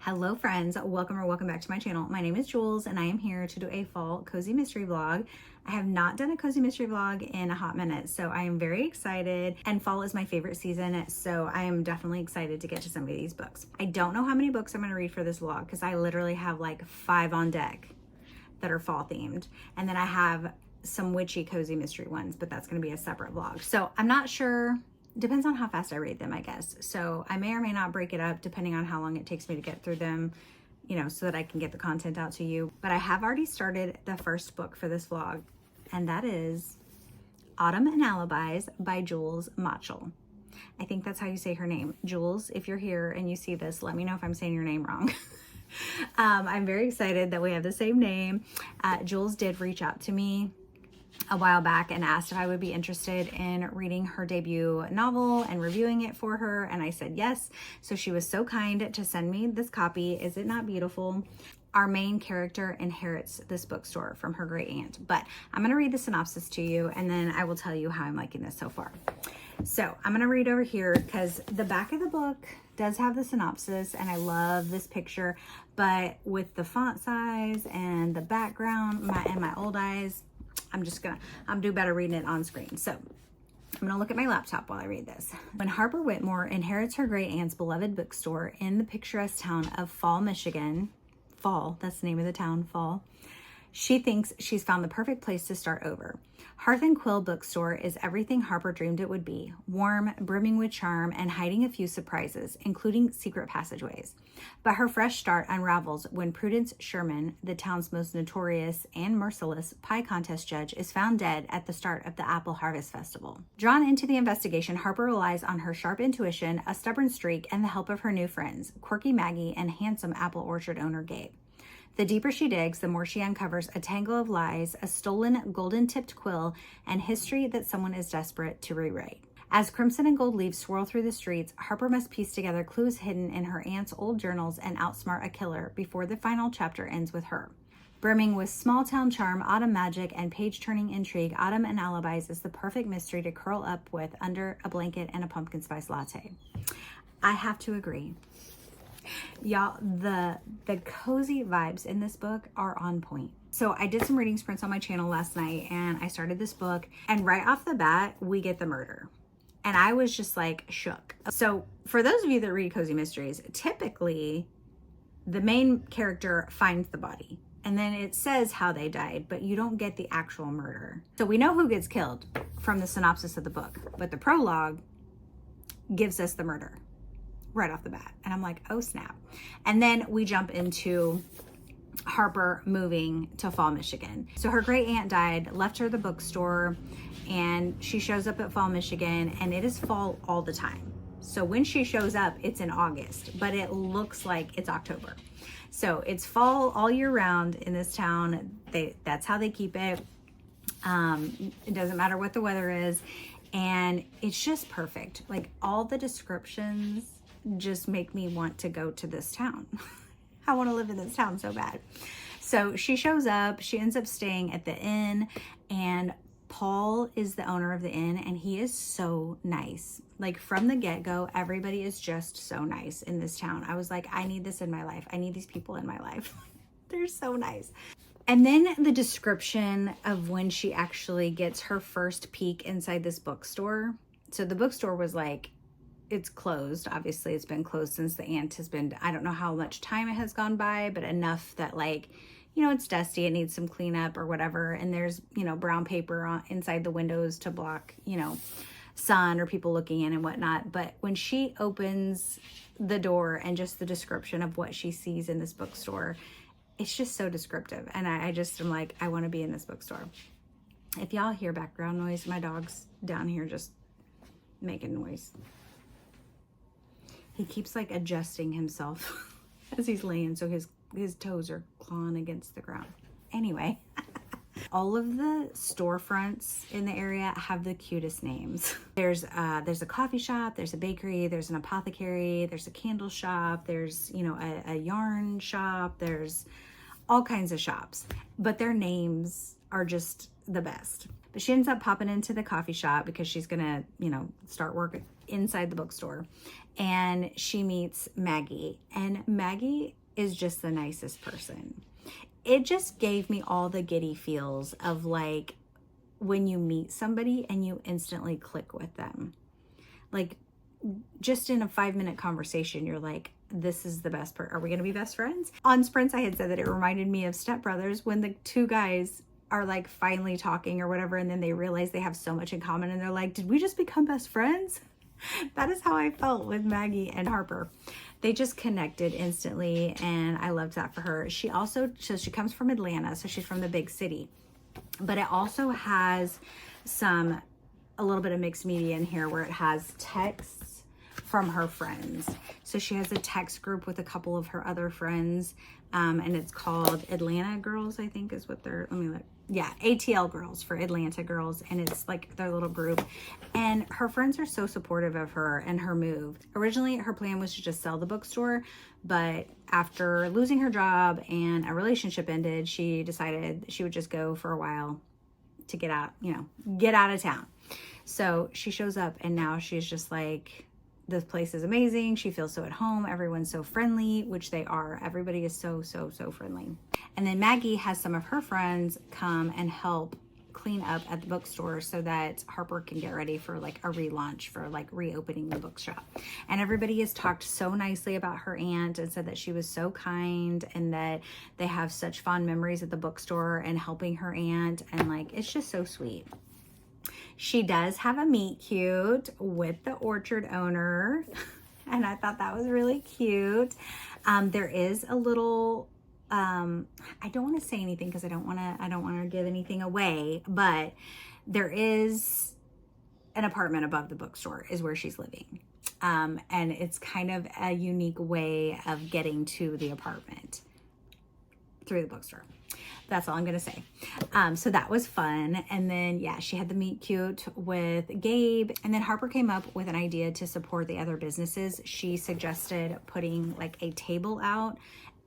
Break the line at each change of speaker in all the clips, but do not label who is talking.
Hello friends, welcome back to my channel. My name is Jules and I am here to do a fall cozy mystery vlog. I have not done a cozy mystery vlog in a hot minute, so I am very excited, and fall is my favorite season, so I am definitely excited to get to some of these books. I don't know how many books I'm going to read for this vlog because I literally have like 5 on deck that are fall themed, and then I have some witchy cozy mystery ones, but that's going to be a separate vlog. So I'm not sure. Depends on how fast I read them, I guess. So I may or may not break it up depending on how long it takes me to get through them, you know, so that I can get the content out to you. But I have already started the first book for this vlog, and that is Autumn and Alibis by Jules Machel. I think that's how you say her name. Jules, if you're here and you see this, let me know if I'm saying your name wrong. I'm very excited that we have the same name. Jules did reach out to me a while back and asked if I would be interested in reading her debut novel and reviewing it for her, and I said yes. So she was so kind to send me this copy. Is it not beautiful? Our main character inherits this bookstore from her great aunt, but I'm going to read the synopsis to you and then I will tell you how I'm liking this so far. So I'm going to read over here because the back of the book does have the synopsis, and I love this picture, but with the font size and the background and my old eyes, I'm do better reading it on screen. So I'm gonna look at my laptop while I read this. When Harper Whitmore inherits her great aunt's beloved bookstore in the picturesque town of Fall, Michigan, Fall, that's the name of the town, Fall, she thinks she's found the perfect place to start over. Hearth and Quill Bookstore is everything Harper dreamed it would be, warm, brimming with charm, and hiding a few surprises, including secret passageways. But her fresh start unravels when Prudence Sherman, the town's most notorious and merciless pie contest judge, is found dead at the start of the Apple Harvest Festival. Drawn into the investigation, Harper relies on her sharp intuition, a stubborn streak, and the help of her new friends, quirky Maggie and handsome apple orchard owner Gabe. The deeper she digs, the more she uncovers a tangle of lies, a stolen golden-tipped quill, and history that someone is desperate to rewrite. As crimson and gold leaves swirl through the streets, Harper must piece together clues hidden in her aunt's old journals and outsmart a killer before the final chapter ends with her. Brimming with small-town charm, autumn magic, and page-turning intrigue, Autumn and Alibis is the perfect mystery to curl up with under a blanket and a pumpkin spice latte. I have to agree. Y'all, the cozy vibes in this book are on point. So I did some reading sprints on my channel last night and I started this book, and right off the bat, we get the murder. And I was just like shook. So for those of you that read cozy mysteries, typically the main character finds the body and then it says how they died, but you don't get the actual murder. So we know who gets killed from the synopsis of the book, but the prologue gives us the murder right off the bat. And I'm like, oh snap. And then we jump into Harper moving to Fall, Michigan. So her great aunt died, left her the bookstore, and she shows up at Fall, Michigan, and it is fall all the time. So when she shows up, it's in August, but it looks like it's October. So it's fall all year round in this town. That's how they keep it. It doesn't matter what the weather is. And it's just perfect. Like, all the descriptions just make me want to go to this town. I want to live in this town so bad. So she shows up, she ends up staying at the inn, and Paul is the owner of the inn, and he is so nice. Like, from the get-go, everybody is just so nice in this town. I was like, I need this in my life. I need these people in my life. They're so nice. And then the description of when she actually gets her first peek inside this bookstore. So the bookstore was like, it's closed. Obviously, it's been closed since the aunt has been, I don't know how much time it has gone by, but enough that, like, you know, it's dusty, it needs some cleanup or whatever. And there's, you know, brown paper inside the windows to block, you know, sun or people looking in and whatnot. But when she opens the door and just the description of what she sees in this bookstore, it's just so descriptive. And I just am like, I want to be in this bookstore. If y'all hear background noise, my dog's down here just making noise. He keeps like adjusting himself as he's laying, so his toes are clawing against the ground. Anyway, all of the storefronts in the area have the cutest names. There's a coffee shop, there's a bakery, there's an apothecary, there's a candle shop, there's, you know, a yarn shop, there's all kinds of shops, but their names are just the best. But she ends up popping into the coffee shop because she's gonna, start work inside the bookstore. And she meets Maggie, and Maggie is just the nicest person. It just gave me all the giddy feels of like when you meet somebody and you instantly click with them. Like just in a 5-minute conversation, you're like, this is the best part. Are we going to be best friends? On Sprints, I had said that it reminded me of Step Brothers when the two guys are like finally talking or whatever, and then they realize they have so much in common and they're like, did we just become best friends? That is how I felt with Maggie and Harper. They just connected instantly, and I loved that for her. She comes from Atlanta, so she's from the big city, but it also has a little bit of mixed media in here where it has texts from her friends. So she has a text group with a couple of her other friends, and it's called Atlanta Girls, I think is what they're, ATL Girls for Atlanta Girls, and it's like their little group. And her friends are so supportive of her and her move. Originally, her plan was to just sell the bookstore, but after losing her job and a relationship ended, she decided she would just go for a while to get out of town. So she shows up, and now she's just like, this place is amazing. She feels so at home. Everyone's so friendly, which they are. Everybody is so, so, so friendly. And then Maggie has some of her friends come and help clean up at the bookstore so that Harper can get ready for like a relaunch, for like reopening the bookshop. And everybody has talked so nicely about her aunt and said that she was so kind and that they have such fond memories at the bookstore and helping her aunt. And like, it's just so sweet. She does have a meet cute with the orchard owner, and I thought that was really cute. There is a little, I don't want to say anything because I don't want to give anything away, but there is an apartment above the bookstore is where she's living. And it's kind of a unique way of getting to the apartment through the bookstore. That's all I'm going to say. So that was fun. And then, she had the meet cute with Gabe. And then Harper came up with an idea to support the other businesses. She suggested putting like a table out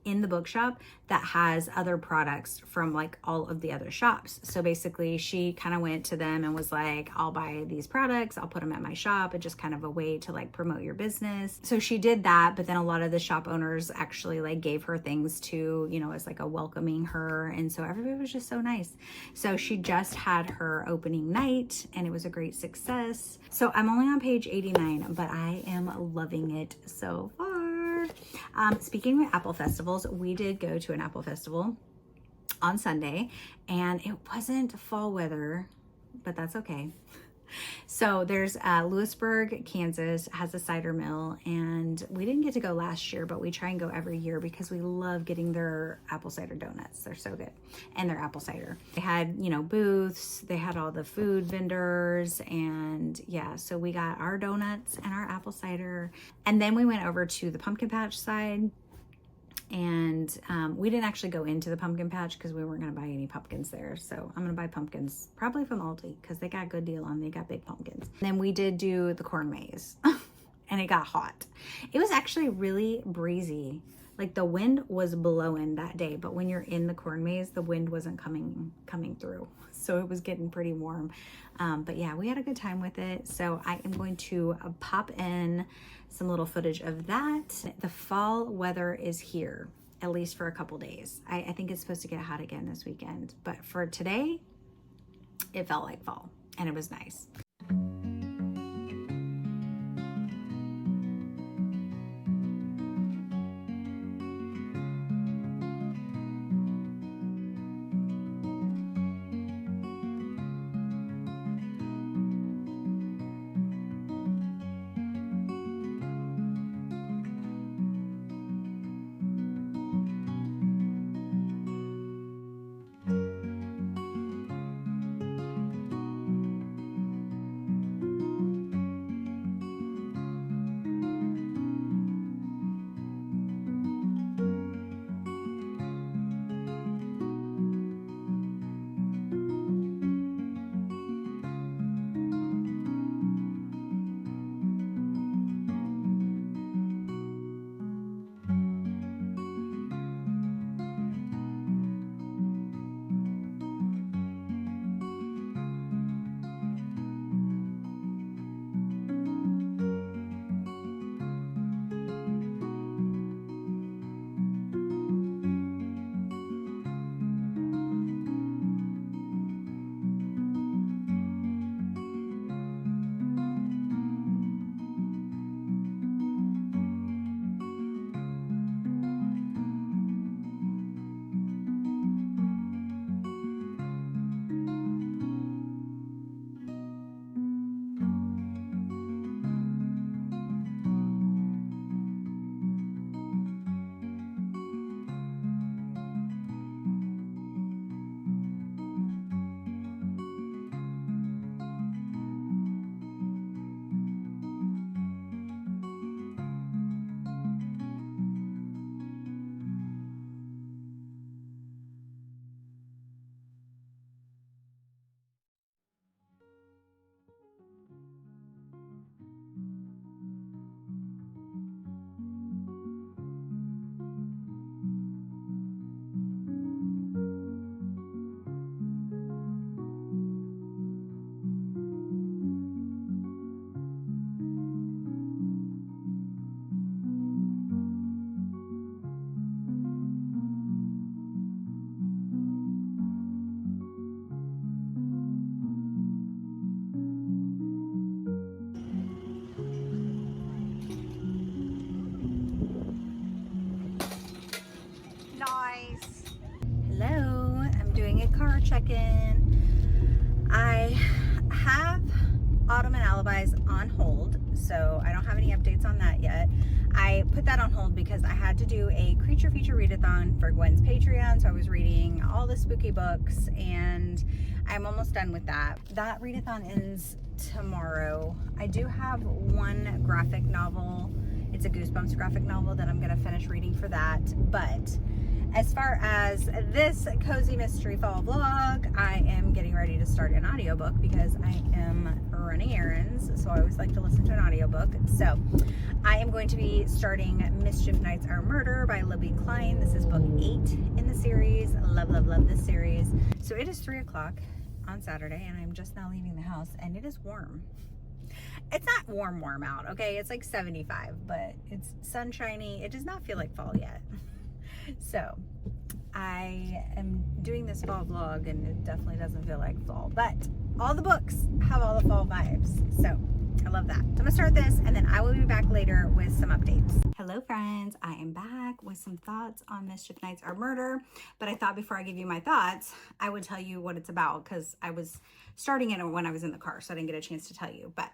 in the bookshop that has other products from like all of the other shops. So basically she kind of went to them and was like, I'll buy these products, I'll put them at my shop. It's just kind of a way to like promote your business. So she did that, but then a lot of the shop owners actually like gave her things to, as like a welcoming her. And so everybody was just so nice. So she just had her opening night and it was a great success. So I'm only on page 89, but I am loving it so far. Speaking of apple festivals, we did go to an apple festival on Sunday, and it wasn't fall weather, but that's okay. So there's Lewisburg, Kansas has a cider mill, and we didn't get to go last year, but we try and go every year because we love getting their apple cider donuts. They're so good. And their apple cider. They had, booths, they had all the food vendors, and so we got our donuts and our apple cider. And then we went over to the pumpkin patch side. And we didn't actually go into the pumpkin patch because we weren't going to buy any pumpkins there. So I'm going to buy pumpkins probably from Aldi because they got a good deal on. They got big pumpkins. And then we did do the corn maze and it got hot. It was actually really breezy. Like the wind was blowing that day, but when you're in the corn maze, the wind wasn't coming through. So it was getting pretty warm. But we had a good time with it. So I am going to pop in some little footage of that. The fall weather is here, at least for a couple days. I think it's supposed to get hot again this weekend, but for today, it felt like fall and it was nice. check-in. I have Autumn and Alibis on hold, so I don't have any updates on that yet. I put that on hold because I had to do a creature feature readathon for Gwen's Patreon, so I was reading all the spooky books, and I'm almost done with that. That readathon ends tomorrow. I do have one graphic novel. It's a Goosebumps graphic novel that I'm going to finish reading for that, but as far as this cozy mystery fall vlog, I am getting ready to start an audiobook because I am running errands, so I always like to listen to an audiobook. So I am going to be starting Mischief Nights Are Murder by Libby Klein. This is book 8 in the series. Love, love, love this series. So it is 3 o'clock on Saturday, and I'm just now leaving the house, and it is warm. It's not warm out, okay? It's like 75, but it's sunshiny. It does not feel like fall yet. So I am doing this fall vlog, and it definitely doesn't feel like fall, but all the books have all the fall vibes, so I love that. So I'm gonna start this, and then I will be back later with some updates. Hello friends, I am back with some thoughts on Mischief Nights Are Murder, but I thought before I give you my thoughts, I would tell you what it's about, because I was starting it when I was in the car, so I didn't get a chance to tell you. But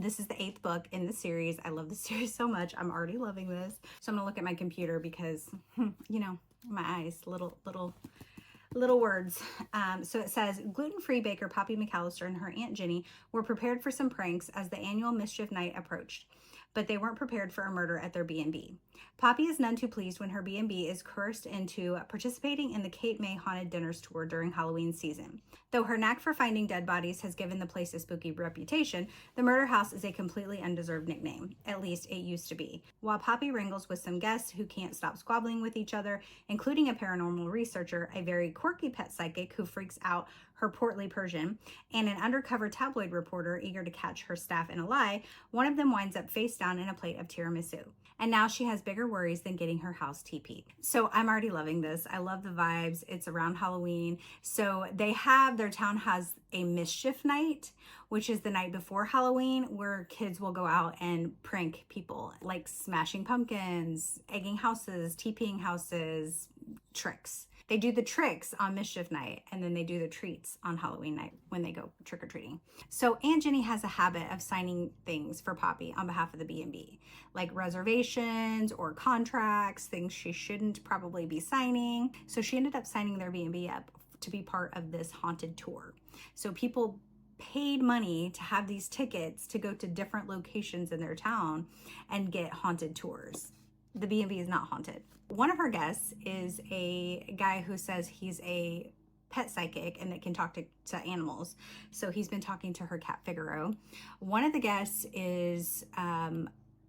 this is the 8th book in the series. I love the series so much. I'm already loving this. So I'm gonna look at my computer because, you know, my eyes, little words. So it says, gluten-free baker Poppy McAllister and her Aunt Jenny were prepared for some pranks as the annual mischief night approached, but they weren't prepared for a murder at their B&B. Poppy is none too pleased when her B&B is coerced into participating in the Kate May Haunted Dinners tour during Halloween season. Though her knack for finding dead bodies has given the place a spooky reputation, the murder house is a completely undeserved nickname. At least it used to be. While Poppy wrangles with some guests who can't stop squabbling with each other, including a paranormal researcher, a very quirky pet psychic who freaks out her portly Persian, and an undercover tabloid reporter eager to catch her staff in a lie, one of them winds up face down in a plate of tiramisu. And now she has bigger worries than getting her house TP'd. So I'm already loving this. I love the vibes. It's around Halloween. So their town has a mischief night, which is the night before Halloween, where kids will go out and prank people, like smashing pumpkins, egging houses, TPing houses, tricks. They do the tricks on mischief night, and then they do the treats on Halloween night when they go trick-or-treating. So Aunt Jenny has a habit of signing things for Poppy on behalf of the B&B, like reservations or contracts, things she shouldn't probably be signing. So she ended up signing their B&B up to be part of this haunted tour. So people paid money to have these tickets to go to different locations in their town and get haunted tours. The B&B is not haunted. One of her guests is a guy who says he's a pet psychic and that can talk to animals. So he's been talking to her cat Figaro. One of the guests is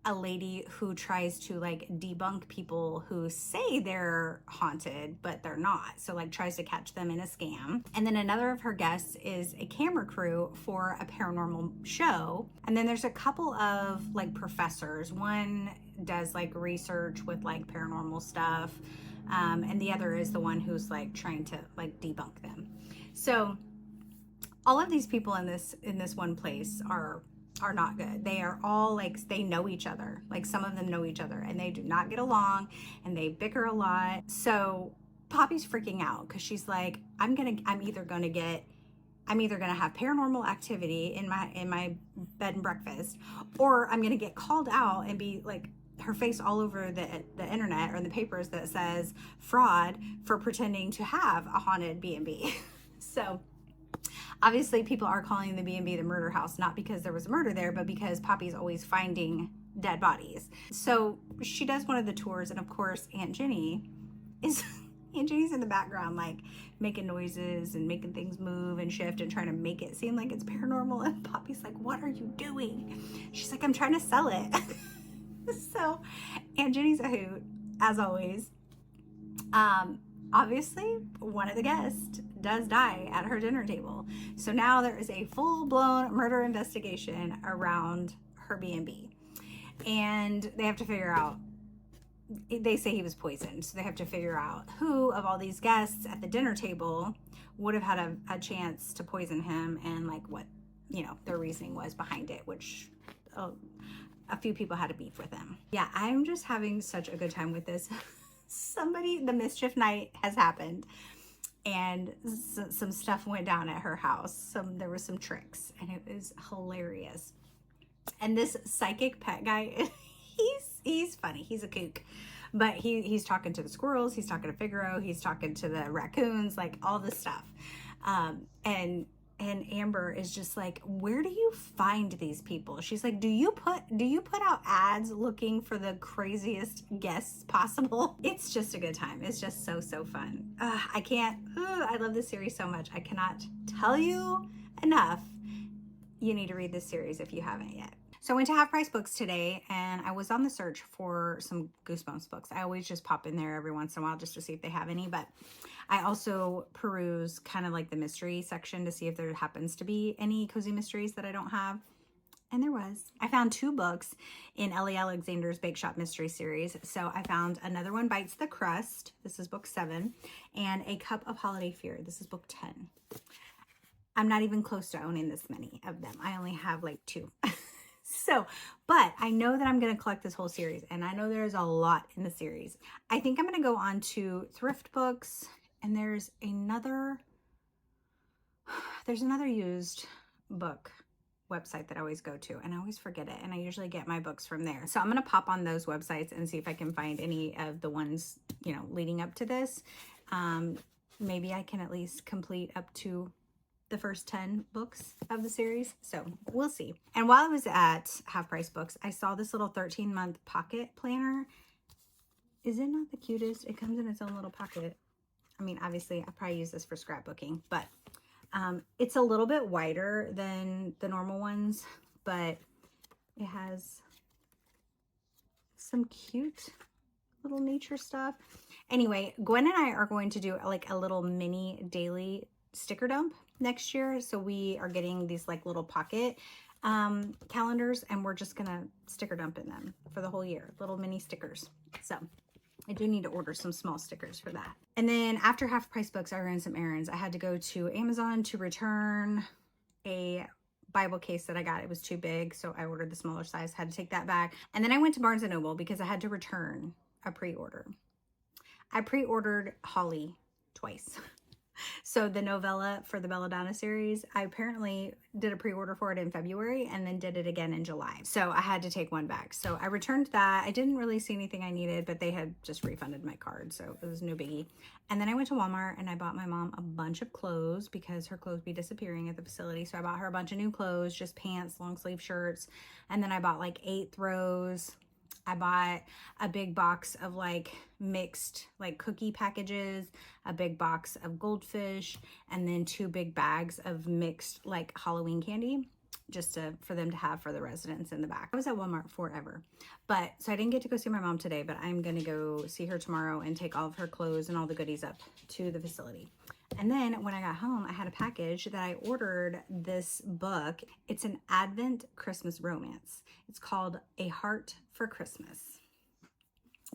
a lady who tries to like debunk people who say they're haunted, but they're not. So like tries to catch them in a scam. And then another of her guests is a camera crew for a paranormal show. And then there's a couple of like professors. One does like research with like paranormal stuff. And the other is the one who's like trying to like debunk them. So all of these people in this one place are not good. They are all like, they know each other. Like some of them know each other and they do not get along and they bicker a lot. So Poppy's freaking out because she's like, I'm either gonna have paranormal activity in my bed and breakfast, or I'm gonna get called out and be like her face all over the internet or the papers that says fraud for pretending to have a haunted B&B. So obviously people are calling the B&B the murder house, not because there was a murder there, but because Poppy's always finding dead bodies. So she does one of the tours, and of course Aunt Jenny's in the background, like making noises and making things move and shift and trying to make it seem like it's paranormal. And Poppy's like, what are you doing? She's like, I'm trying to sell it. So Aunt Jenny's a hoot, as always. Obviously, one of the guests does die at her dinner table. So now there is a full-blown murder investigation around her B&B. And they have to figure out, they say he was poisoned. So they have to figure out who of all these guests at the dinner table would have had a chance to poison him, and like what, you know, their reasoning was behind it, which a few people had a beef with him. Yeah, I'm just having such a good time with this. The mischief night has happened. and some stuff went down at her house. There was some tricks, and it was hilarious. And this psychic pet guy, he's funny. He's a kook, but he's talking to the squirrels, he's talking to Figaro, he's talking to the raccoons, like all this stuff. And Amber is just like, where do you find these people? She's like, do you put out ads looking for the craziest guests possible? It's just a good time. It's just so fun. I love this series so much. I cannot tell you enough. You need to read this series if you haven't yet. So I went to Half Price Books today, and I was on the search for some Goosebumps books. I always just pop in there every once in a while just to see if they have any, but I also peruse kind of like the mystery section to see if there happens to be any cozy mysteries that I don't have. And there was. I found 2 books in Ellie Alexander's Bake Shop Mystery Series. So I found another one, Bites the Crust. This is book 7. And A Cup of Holiday Fear. This is book 10. I'm not even close to owning this many of them. I only have like 2. But I know that I'm going to collect this whole series, and I know there's a lot in the series. I think I'm going to go on to Thrift Books, and there's another used book website that I always go to, and I always forget it, and I usually get my books from there. So I'm going to pop on those websites and see if I can find any of the ones, leading up to this. Maybe I can at least complete up to the first 10 books of the series. So we'll see. And while I was at Half Price Books, I saw this little 13-month pocket planner. Is it not the cutest? It comes in its own little pocket. I mean, obviously I probably use this for scrapbooking, but it's a little bit wider than the normal ones, but it has some cute little nature stuff. Anyway, Gwen and I are going to do like a little mini daily sticker dump next year. So we are getting these like little pocket calendars, and we're just gonna sticker dump in them for the whole year, little mini stickers. So I do need to order some small stickers for that. And then after Half Price Books, I ran some errands. I had to go to Amazon to return a Bible case that I got. It was too big, so I ordered the smaller size, had to take that back. And then I went to Barnes & Noble because I had to return a pre-order. I pre-ordered Holly twice. So the novella for the Belladonna series, I apparently did a pre-order for it in February and then did it again in July. So I had to take one back. So I returned that. I didn't really see anything I needed, but they had just refunded my card. So it was no biggie. And then I went to Walmart and I bought my mom a bunch of clothes because her clothes be disappearing at the facility. So I bought her a bunch of new clothes, just pants, long sleeve shirts. And then I bought like 8 throws. I bought a big box of like mixed like cookie packages, a big box of goldfish, and then 2 big bags of mixed like Halloween candy just for them to have for the residents in the back. I was at Walmart forever, so I didn't get to go see my mom today, but I'm going to go see her tomorrow and take all of her clothes and all the goodies up to the facility. And then when I got home, I had a package that I ordered this book. It's an Advent Christmas romance. It's called A Heart for Christmas.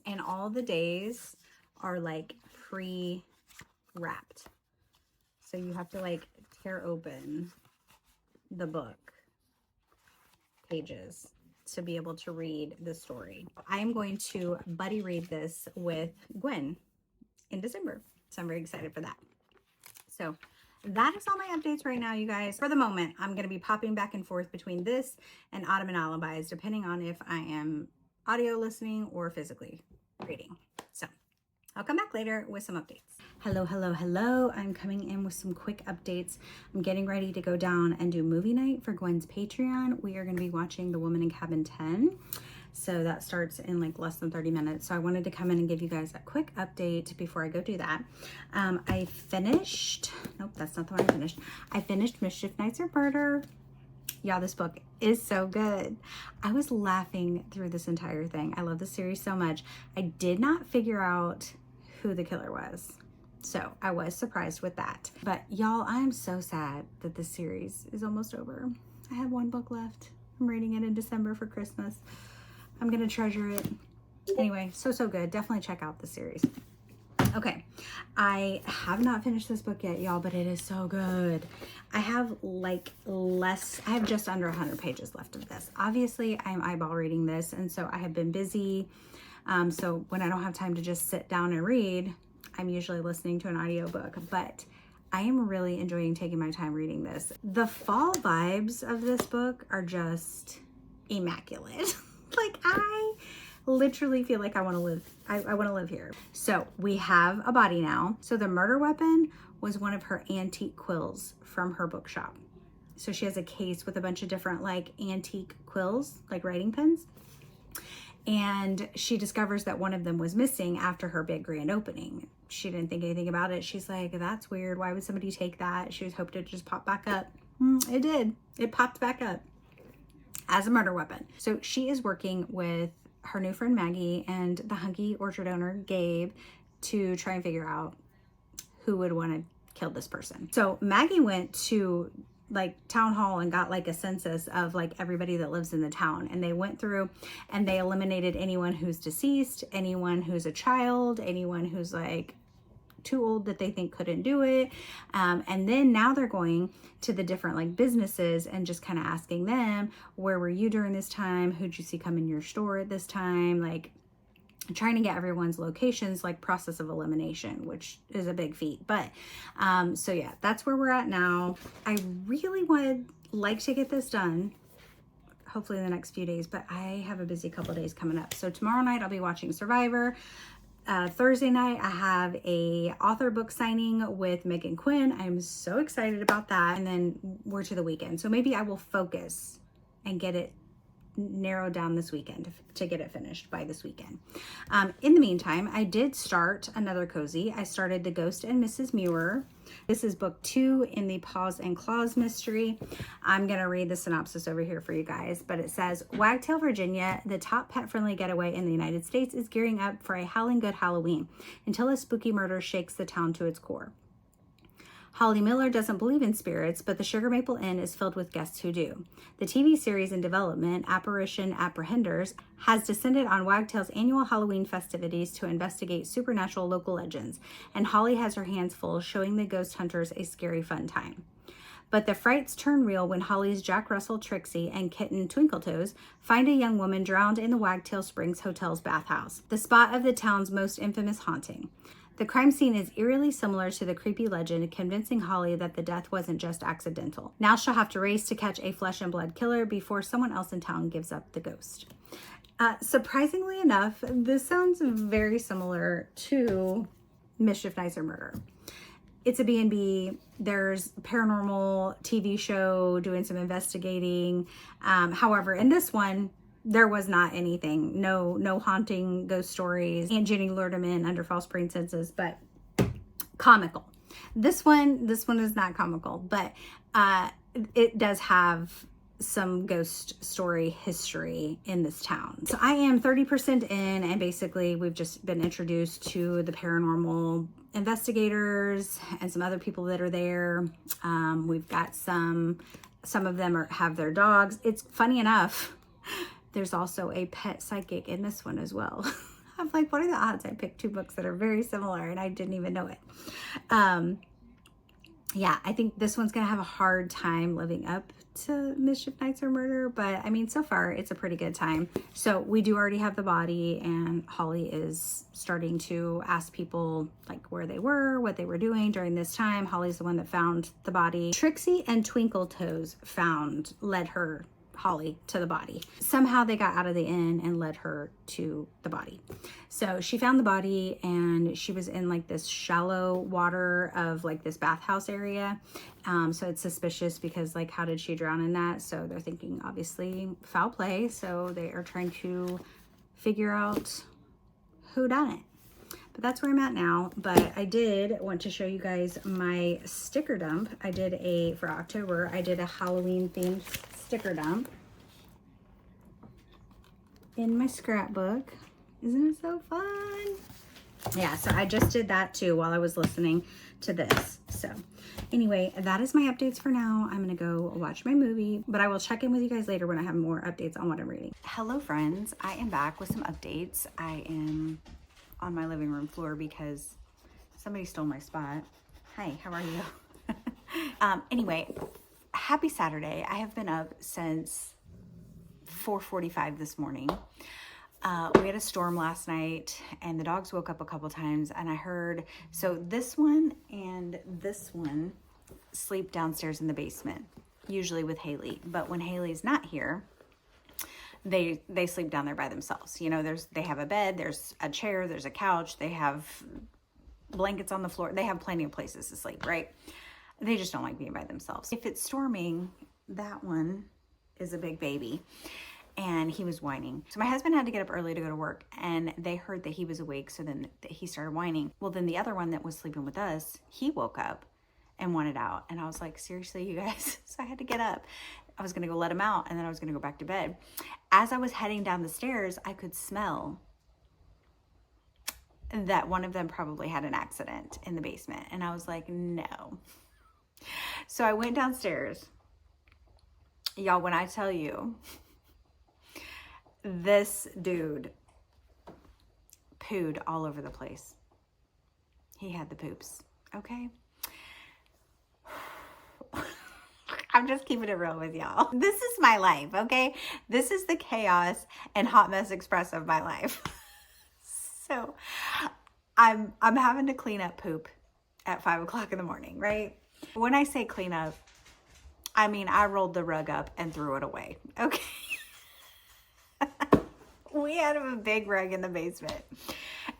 And all the days are like pre-wrapped. So you have to like tear open the book pages to be able to read the story. I am going to buddy read this with Gwen in December. So I'm very excited for that. So that is all my updates right now, you guys. For the moment, I'm going to be popping back and forth between this and Ottoman Alibis, depending on if I am audio listening or physically reading. So I'll come back later with some updates. Hello. I'm coming in with some quick updates. I'm getting ready to go down and do movie night for Gwen's Patreon. We are going to be watching The Woman in Cabin 10. So that starts in like less than 30 minutes. So I wanted to come in and give you guys a quick update before I go do that. I finished Mischief Nights of Murder. Y'all, this book is so good. I was laughing through this entire thing. I love the series so much. I did not figure out who the killer was. So I was surprised with that. But y'all, I'm so sad that this series is almost over. I have 1 book left. I'm reading it in December for Christmas. I'm gonna treasure it. Anyway, so good. Definitely check out the series. Okay, I have not finished this book yet, y'all, but it is so good. I have just under 100 pages left of this. Obviously, I'm eyeball reading this, and so I have been busy. So when I don't have time to just sit down and read, I'm usually listening to an audiobook, but I am really enjoying taking my time reading this. The fall vibes of this book are just immaculate. Like, I literally feel like I want to live. I want to live here. So we have a body now. So the murder weapon was one of her antique quills from her bookshop. So she has a case with a bunch of different like antique quills, like writing pens. And she discovers that one of them was missing after her big grand opening. She didn't think anything about it. She's like, that's weird. Why would somebody take that? She was hoping it just pop back up. It did. It popped back up as a murder weapon. So she is working with her new friend Maggie and the hunky orchard owner Gabe to try and figure out who would want to kill this person. So Maggie went to like town hall and got like a census of like everybody that lives in the town, and they went through and they eliminated anyone who's deceased, anyone who's a child, anyone who's like too old that they think couldn't do it. And then now they're going to the different like businesses and just kind of asking them, where were you during this time? Who'd you see come in your store at this time? Like trying to get everyone's locations, like process of elimination, which is a big feat. But so yeah, that's where we're at now. I really would like to get this done, hopefully in the next few days, but I have a busy couple of days coming up. So tomorrow night I'll be watching Survivor. Thursday night I have a author book signing with Megan Quinn. I'm so excited about that. And then we're to the weekend. So maybe I will focus and get it narrowed down this weekend to get it finished by this weekend. In the meantime, I did start another cozy. I started The Ghost and Mrs. Muir. This is book 2 in the Paws and Claws mystery. I'm going to read the synopsis over here for you guys, but it says, Wagtail, Virginia, the top pet-friendly getaway in the United States, is gearing up for a howling good Halloween until a spooky murder shakes the town to its core. Holly Miller doesn't believe in spirits, but the Sugar Maple Inn is filled with guests who do. The TV series in development, Apparition Apprehenders, has descended on Wagtail's annual Halloween festivities to investigate supernatural local legends, and Holly has her hands full showing the ghost hunters a scary fun time. But the frights turn real when Holly's Jack Russell Trixie and kitten Twinkletoes find a young woman drowned in the Wagtail Springs Hotel's bathhouse, the spot of the town's most infamous haunting. The crime scene is eerily similar to the creepy legend, convincing Holly that the death wasn't just accidental. Now she'll have to race to catch a flesh and blood killer before someone else in town gives up the ghost. Surprisingly enough, this sounds very similar to Mischief Nicer Murder. It's a B&B. There's a paranormal TV show doing some investigating. However, in this one, there was not anything, no haunting ghost stories. Aunt Jenny lured him in under false pretenses, but comical. This one is not comical, but it does have some ghost story history in this town. So I am 30% in, and basically we've just been introduced to the paranormal investigators and some other people that are there. We've got some of them have their dogs. It's funny enough, there's also a pet psychic in this one as well. I'm like, what are the odds I picked 2 books that are very similar and I didn't even know it? Yeah, I think this one's going to have a hard time living up to Mischief Nicer Murder, but I mean, so far it's a pretty good time. So we do already have the body, and Holly is starting to ask people like where they were, what they were doing during this time. Holly's the one that found the body. Trixie and Twinkletoes led Holly to the body. Somehow they got out of the inn and led her to the body. So she found the body, and she was in like this shallow water of like this bathhouse area. So it's suspicious because like, how did she drown in that? So they're thinking obviously foul play. So they are trying to figure out who done it. But that's where I'm at now. But I did want to show you guys my sticker dump. For October, I did a Halloween themed sticker dump in my scrapbook. Isn't it so fun? Yeah, so I just did that too while I was listening to this. So anyway, that is my updates for now. I'm gonna go watch my movie, but I will check in with you guys later when I have more updates on what I'm reading. Hello friends, I am back with some updates. I am on my living room floor because somebody stole my spot. Hi, how are you? Anyway, happy Saturday. I have been up since 4:45 this morning. We had a storm last night and the dogs woke up a couple times, and I heard, so this one and this one sleep downstairs in the basement, usually with Haley. But when Haley's not here, they sleep down there by themselves. You know, they have a bed, there's a chair, there's a couch, they have blankets on the floor. They have plenty of places to sleep, right? They just don't like being by themselves. If it's storming, that one is a big baby, and he was whining. So my husband had to get up early to go to work, and they heard that he was awake, so then he started whining. Well, then the other one that was sleeping with us, he woke up and wanted out. And I was like, seriously, you guys? So I had to get up. I was gonna go let him out, and then I was gonna go back to bed. As I was heading down the stairs, I could smell that one of them probably had an accident in the basement. And I was like, no. So I went downstairs. Y'all, when I tell you, this dude pooed all over the place. He had the poops, okay? I'm just keeping it real with y'all. This is my life, okay? This is the chaos and hot mess express of my life. So I'm having to clean up poop at 5 o'clock in the morning, right? When I say clean up, I mean I rolled the rug up and threw it away, okay? We had a big rug in the basement.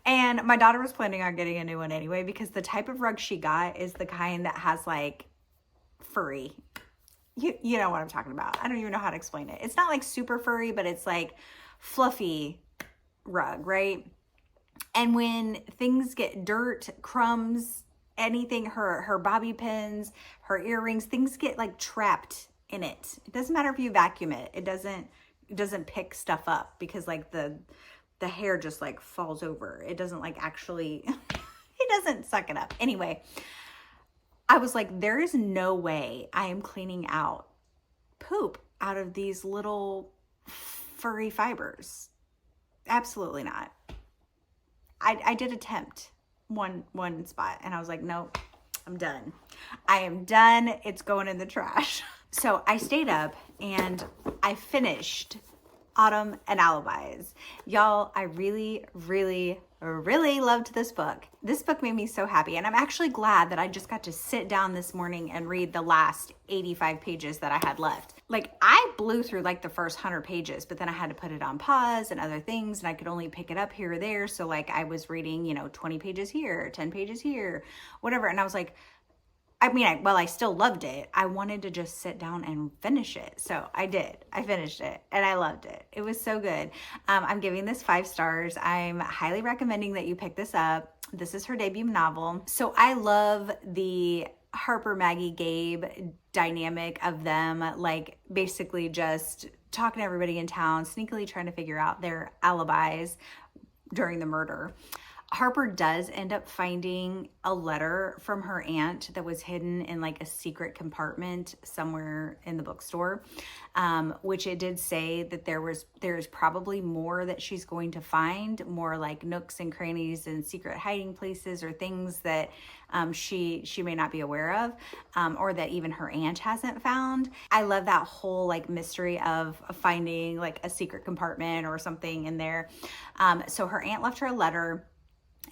And my daughter was planning on getting a new one anyway, because the type of rug she got is the kind that has like furry. You know what I'm talking about. I don't even know how to explain it. It's not like super furry, but it's like fluffy rug, right? And when things get dirt, crumbs, anything, her bobby pins, her earrings, things get like trapped in it. It doesn't matter if you vacuum it. It doesn't pick stuff up, because like the hair just like falls over. It doesn't like actually, it doesn't suck it up. Anyway, I was like, there is no way I am cleaning out poop out of these little furry fibers. Absolutely not. I did attempt one spot, and I was like, nope, I'm done. I am done. It's going in the trash. So I stayed up and I finished Autumn and Alibis. Y'all, I really, really, really loved this book. This book made me so happy, and I'm actually glad that I just got to sit down this morning and read the last 85 pages that I had left. Like, I blew through like the first 100 pages, but then I had to put it on pause and other things, and I could only pick it up here or there. So like I was reading, 20 pages here, 10 pages here, whatever. And I was like, while I still loved it, I wanted to just sit down and finish it. So I did. I finished it and I loved it. It was so good. I'm giving this 5 stars. I'm highly recommending that you pick this up. This is her debut novel. So I love the Harper, Maggie, Gabe dynamic of them, like basically just talking to everybody in town, sneakily trying to figure out their alibis during the murder. Harper does end up finding a letter from her aunt that was hidden in like a secret compartment somewhere in the bookstore, which it did say that there's probably more that she's going to find, more like nooks and crannies and secret hiding places or things that she may not be aware of, or that even her aunt hasn't found. I love that whole like mystery of finding like a secret compartment or something in there. So her aunt left her a letter.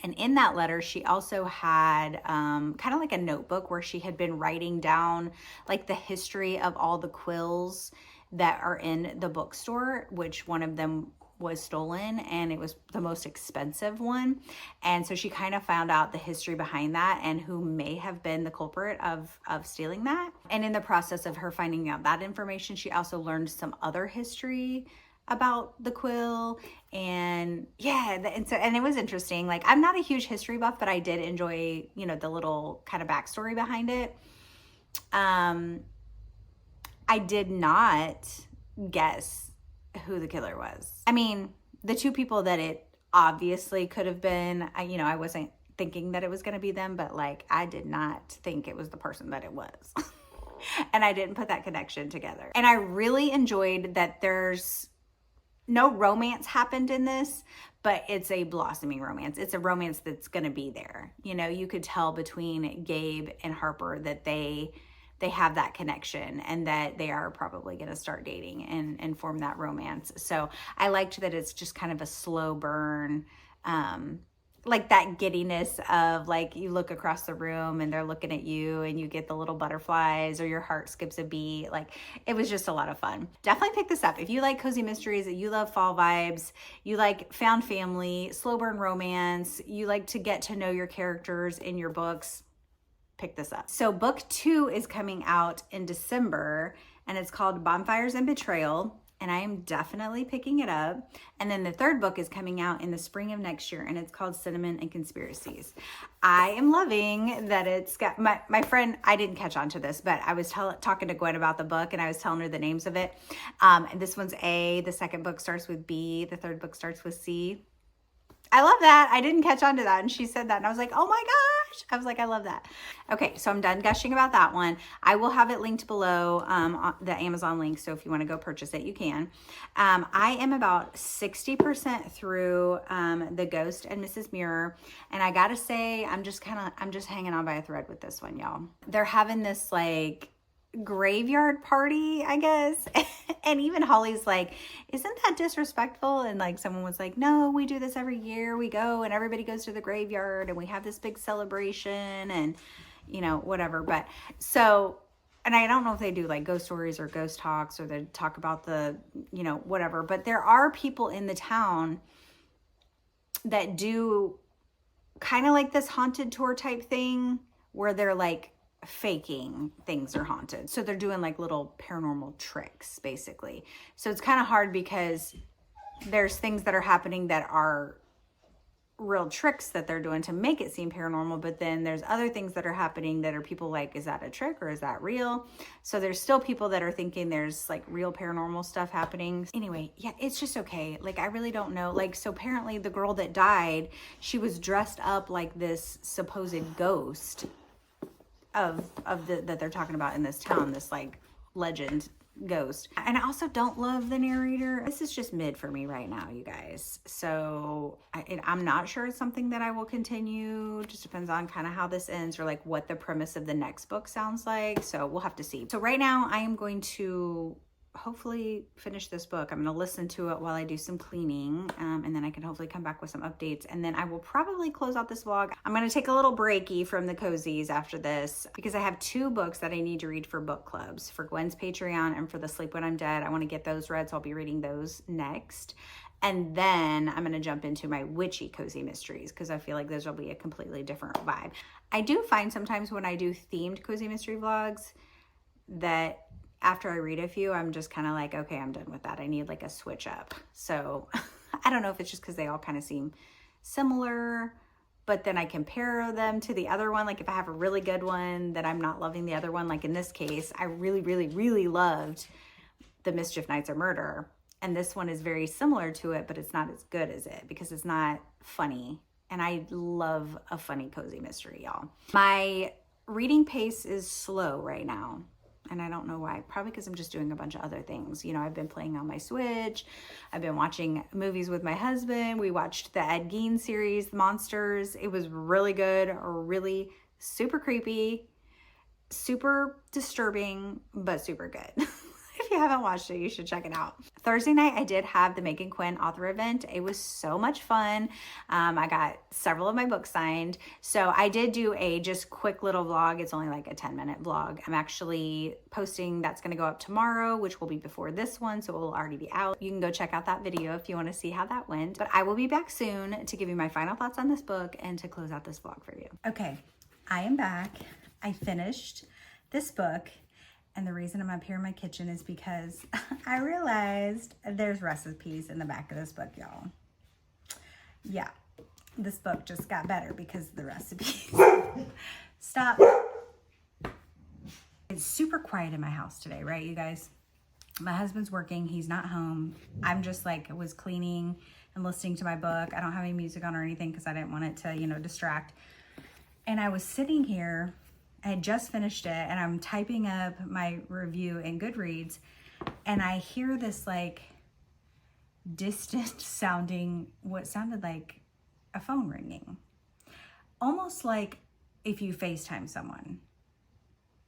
And in that letter, she also had kind of like a notebook where she had been writing down like the history of all the quills that are in the bookstore, which one of them was stolen, and it was the most expensive one. And so she kind of found out the history behind that and who may have been the culprit of stealing that. And in the process of her finding out that information, she also learned some other history about the quill. And yeah, and it was interesting. Like, I'm not a huge history buff, but I did enjoy, the little kind of backstory behind it. I did not guess who the killer was. I mean, the two people that it obviously could have been, I wasn't thinking that it was going to be them, but like, I did not think it was the person that it was. And I didn't put that connection together. And I really enjoyed that there's no romance happened in this, but it's a blossoming romance. It's a romance that's going to be there. You could tell between Gabe and Harper that they they have that connection and that they are probably going to start dating and form that romance. So I liked that it's just kind of a slow burn, like that giddiness of like you look across the room and they're looking at you and you get the little butterflies or your heart skips a beat. Like it was just a lot of fun. Definitely pick this up. If you like cozy mysteries, you love fall vibes, you like found family, slow burn romance, you like to get to know your characters in your books, pick this up. So book 2 is coming out in December and it's called Bonfires and Betrayal. And I am definitely picking it up. And then the 3rd book is coming out in the spring of next year, and it's called Cinnamon and Conspiracies. I am loving that it's got, my friend, I didn't catch on to this, but I was talking to Gwen about the book, and I was telling her the names of it. And this one's A, the 2nd book starts with B, the 3rd book starts with C. I love that. I didn't catch on to that. And she said that, and I was like, oh my gosh. I was like, I love that. Okay, so I'm done gushing about that one. I will have it linked below, the Amazon link. So if you want to go purchase it, you can. I am about 60% through The Ghost and Mrs. Muir. And I got to say, I'm just hanging on by a thread with this one, y'all. They're having this like graveyard party, I guess. And even Holly's like, isn't that disrespectful? And like someone was like, no, we do this every year. We go and everybody goes to the graveyard and we have this big celebration and, you know, whatever. But so, and I don't know if they do like ghost stories or ghost talks or they talk about the, you know, whatever. But there are people in the town that do kind of like this haunted tour type thing where they're like faking things are haunted. So they're doing like little paranormal tricks basically. So it's kind of hard because there's things that are happening that are real tricks that they're doing to make it seem paranormal, but then there's other things that are happening that are people like, is that a trick or is that real? So there's still people that are thinking there's like real paranormal stuff happening. Anyway, yeah, it's just okay. Like I really don't know. Like so apparently the girl that died, she was dressed up like this supposed ghost that they're talking about in this town, this like legend ghost. And I also don't love the narrator. This is just mid for me right now, you guys. So I'm not sure it's something that I will continue. Just depends on kind of how this ends or like what the premise of the next book sounds like. So we'll have to see. So right now I am going to hopefully finish this book. I'm going to listen to it while I do some cleaning, and then I can hopefully come back with some updates, and then I will probably close out this vlog. I'm going to take a little breaky from the cozies after this because I have 2 books that I need to read for book clubs, for Gwen's Patreon and for the Sleep When I'm Dead. I want to get those read, so I'll be reading those next. And then I'm going to jump into my witchy cozy mysteries because I feel like those will be a completely different vibe. I do find sometimes when I do themed cozy mystery vlogs that after I read a few, I'm just kind of like, okay, I'm done with that. I need like a switch up. So I don't know if it's just because they all kind of seem similar, but then I compare them to the other one. Like if I have a really good one that I'm not loving the other one, like in this case, I really, really, really loved The Mischief Nights of Murder. And this one is very similar to it, but it's not as good as it because it's not funny. And I love a funny cozy mystery, y'all. My reading pace is slow right now. And I don't know why. Probably because I'm just doing a bunch of other things. You know, I've been playing on my Switch. I've been watching movies with my husband. We watched the Ed Gein series, Monsters. It was really good, really super creepy, super disturbing, but super good. If you haven't watched it, you should check it out. Thursday night, I did have the Megan Quinn author event. It was so much fun. I got several of my books signed. So I did do a just quick little vlog. It's only like a 10-minute vlog. I'm actually posting, that's going to go up tomorrow, which will be before this one. So it will already be out. You can go check out that video if you want to see how that went. But I will be back soon to give you my final thoughts on this book and to close out this vlog for you. Okay, I am back. I finished this book. And the reason I'm up here in my kitchen is because I realized there's recipes in the back of this book, y'all. Yeah, this book just got better because of the recipes. Stop. It's super quiet in my house today, right, you guys? My husband's working. He's not home. I'm just like, was cleaning and listening to my book. I don't have any music on or anything because I didn't want it to, you know, distract. And I was sitting here. I had just finished it and I'm typing up my review in Goodreads and I hear this like distant sounding, what sounded like a phone ringing. Almost like if you FaceTime someone.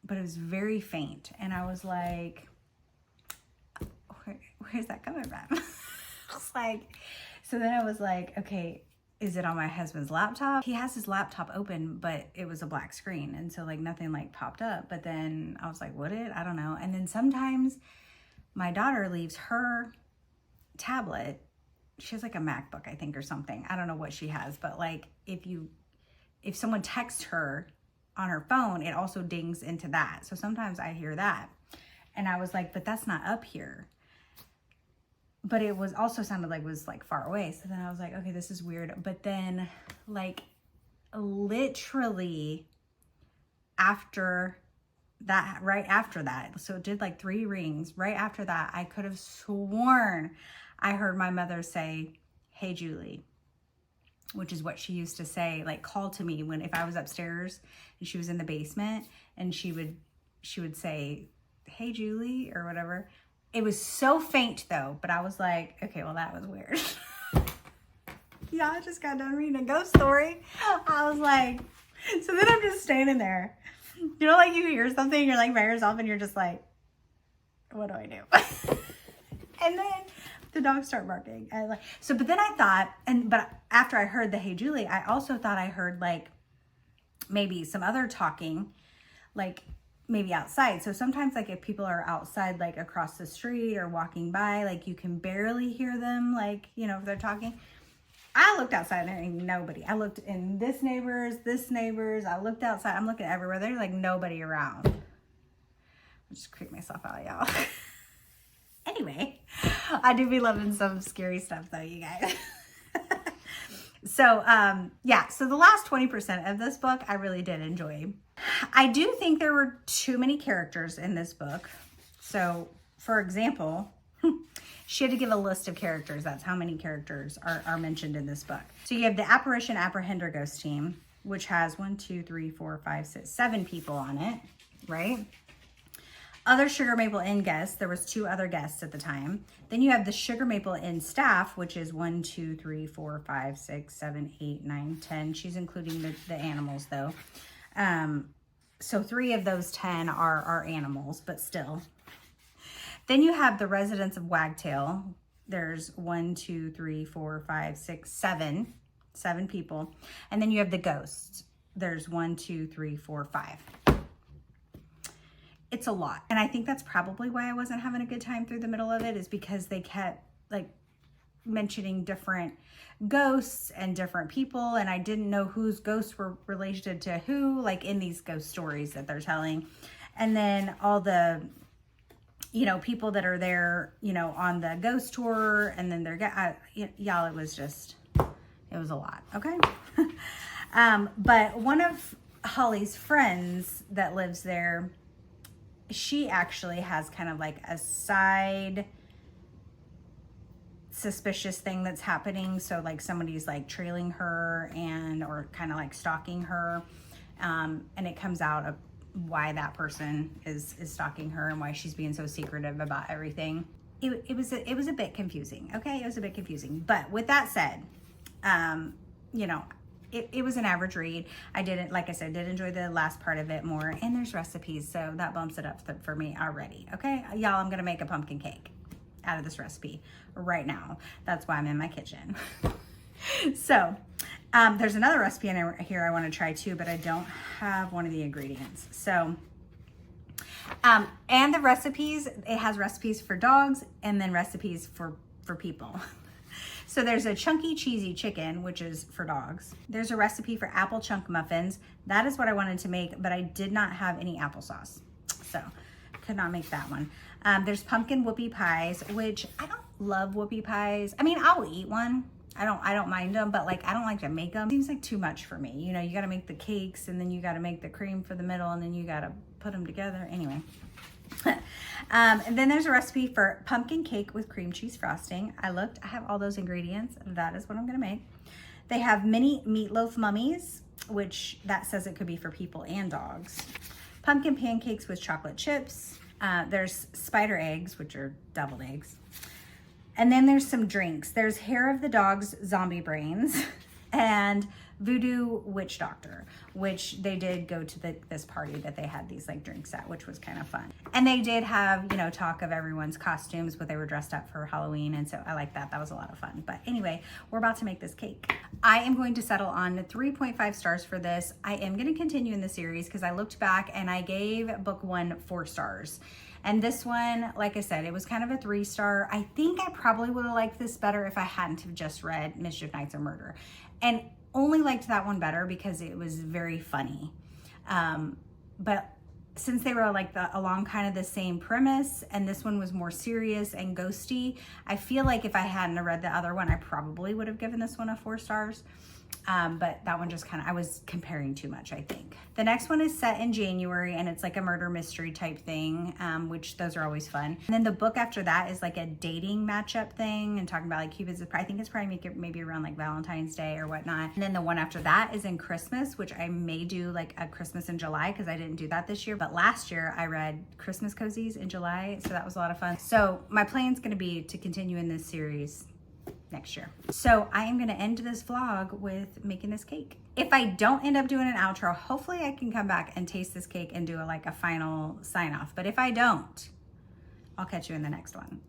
but it was very faint. And I was like, where's that coming from? I was like, so then I was like, okay, is it on my husband's laptop? He has his laptop open, but it was a black screen. And so like nothing like popped up. But then I was like, would it? I don't know. And then sometimes my daughter leaves her tablet. She has like a MacBook, I think, or something. I don't know what she has, but like if someone texts her on her phone, it also dings into that. So sometimes I hear that. And I was like, but that's not up here. But it was also sounded like it was like far away. So then I was like, okay, this is weird. But then like literally after that, right after that, so it did like 3 rings. Right after that, I could have sworn I heard my mother say, "Hey, Julie," which is what she used to say, like call to me if I was upstairs and she was in the basement, and she would say, "Hey, Julie," or whatever. It was so faint though, but I was like, okay, well, that was weird. Yeah, I just got done reading a ghost story. I was like, so then I'm just standing there. You know, like you hear something, you're like by yourself and you're just like, what do I do? And then the dogs start barking. But then I thought, but after I heard the "Hey, Julie," I also thought I heard like maybe some other talking, like maybe outside. So sometimes like if people are outside, like across the street or walking by, like you can barely hear them, like, you know, if they're talking. I looked outside and there ain't nobody. I looked in this neighbor's. I looked outside. I'm looking everywhere. There's like nobody around. I'll just creep myself out, y'all. Anyway, I do be loving some scary stuff though, you guys. So, yeah, so the last 20% of this book I really did enjoy. I do think there were too many characters in this book. So, for example, she had to give a list of characters. That's how many characters are mentioned in this book. So you have the Apparition Apprehender Ghost Team, which has 1, 2, 3, 4, 5, 6, 7 people on it, right? Other Sugar Maple Inn guests, there was 2 other guests at the time. Then you have the Sugar Maple Inn staff, which is 1, 2, 3, 4, 5, 6, 7, 8, 9, 10. She's including the animals though. So 3 of those 10 are animals, but still. Then you have the residents of Wagtail. There's 1, 2, 3, 4, 5, 6, 7. 7 people. And then you have the ghosts. There's 1, 2, 3, 4, 5. It's a lot. And I think that's probably why I wasn't having a good time through the middle of it, is because they kept like mentioning different ghosts and different people. And I didn't know whose ghosts were related to who, like in these ghost stories that they're telling. And then all the, you know, people that are there, you know, on the ghost tour, and then y'all, it was a lot. Okay. But one of Holly's friends that lives there, she actually has kind of like a side suspicious thing that's happening. So like somebody's like trailing her or kind of like stalking her. And it comes out of why that person is stalking her and why she's being so secretive about everything. It was a bit confusing. Okay. It was a bit confusing, but with that said, you know, it was an average read. I did enjoy the last part of it more, and there's recipes, so that bumps it up for me already. Okay, y'all, I'm gonna make a pumpkin cake out of this recipe right now. That's why I'm in my kitchen. So there's another recipe in here I want to try too, but I don't have one of the ingredients. So and the recipes, it has recipes for dogs and then recipes for people. So there's a chunky cheesy chicken, which is for dogs. There's a recipe for apple chunk muffins. That is what I wanted to make, but I did not have any applesauce, so could not make that one. There's pumpkin whoopie pies, which I don't love whoopie pies. I mean, I'll eat one. I don't mind them, but like I don't like to make them. Seems like too much for me. You know, you got to make the cakes, and then you got to make the cream for the middle, and then you got to put them together. Anyway. And then there's a recipe for pumpkin cake with cream cheese frosting. I have all those ingredients. That is what I'm gonna make. They have mini meatloaf mummies, which that says it could be for people and dogs. Pumpkin pancakes with chocolate chips. There's spider eggs, which are deviled eggs. And then there's some drinks. There's Hair of the Dog's zombie brains and Voodoo Witch Doctor, which they did go to this party that they had these like drinks at, which was kind of fun. And they did have, you know, talk of everyone's costumes, but they were dressed up for Halloween. And so I like that. That was a lot of fun. But anyway, we're about to make this cake. I am going to settle on 3.5 stars for this. I am going to continue in the series because I looked back and I gave book 1 4 stars. And this one, like I said, it was kind of a 3-star. I think I probably would have liked this better if I hadn't have just read Mischief Nights or Murder. And only liked that one better because it was very funny. But since they were like along kind of the same premise, and this one was more serious and ghosty, I feel like if I hadn't read the other one, I probably would have given this one a 4 stars. But that one just kind of, I was comparing too much, I think. The next one is set in January, and it's like a murder mystery type thing, which those are always fun. And then the book after that is like a dating matchup thing and talking about like Cupid's, I think it's probably maybe around like Valentine's Day or whatnot. And then the one after that is in Christmas, which I may do like a Christmas in July because I didn't do that this year. But last year I read Christmas Cozies in July, so that was a lot of fun. So my plan's gonna be to continue in this series next year. So I am going to end this vlog with making this cake. If I don't end up doing an outro, hopefully I can come back and taste this cake and do like a final sign off. But if I don't, I'll catch you in the next one.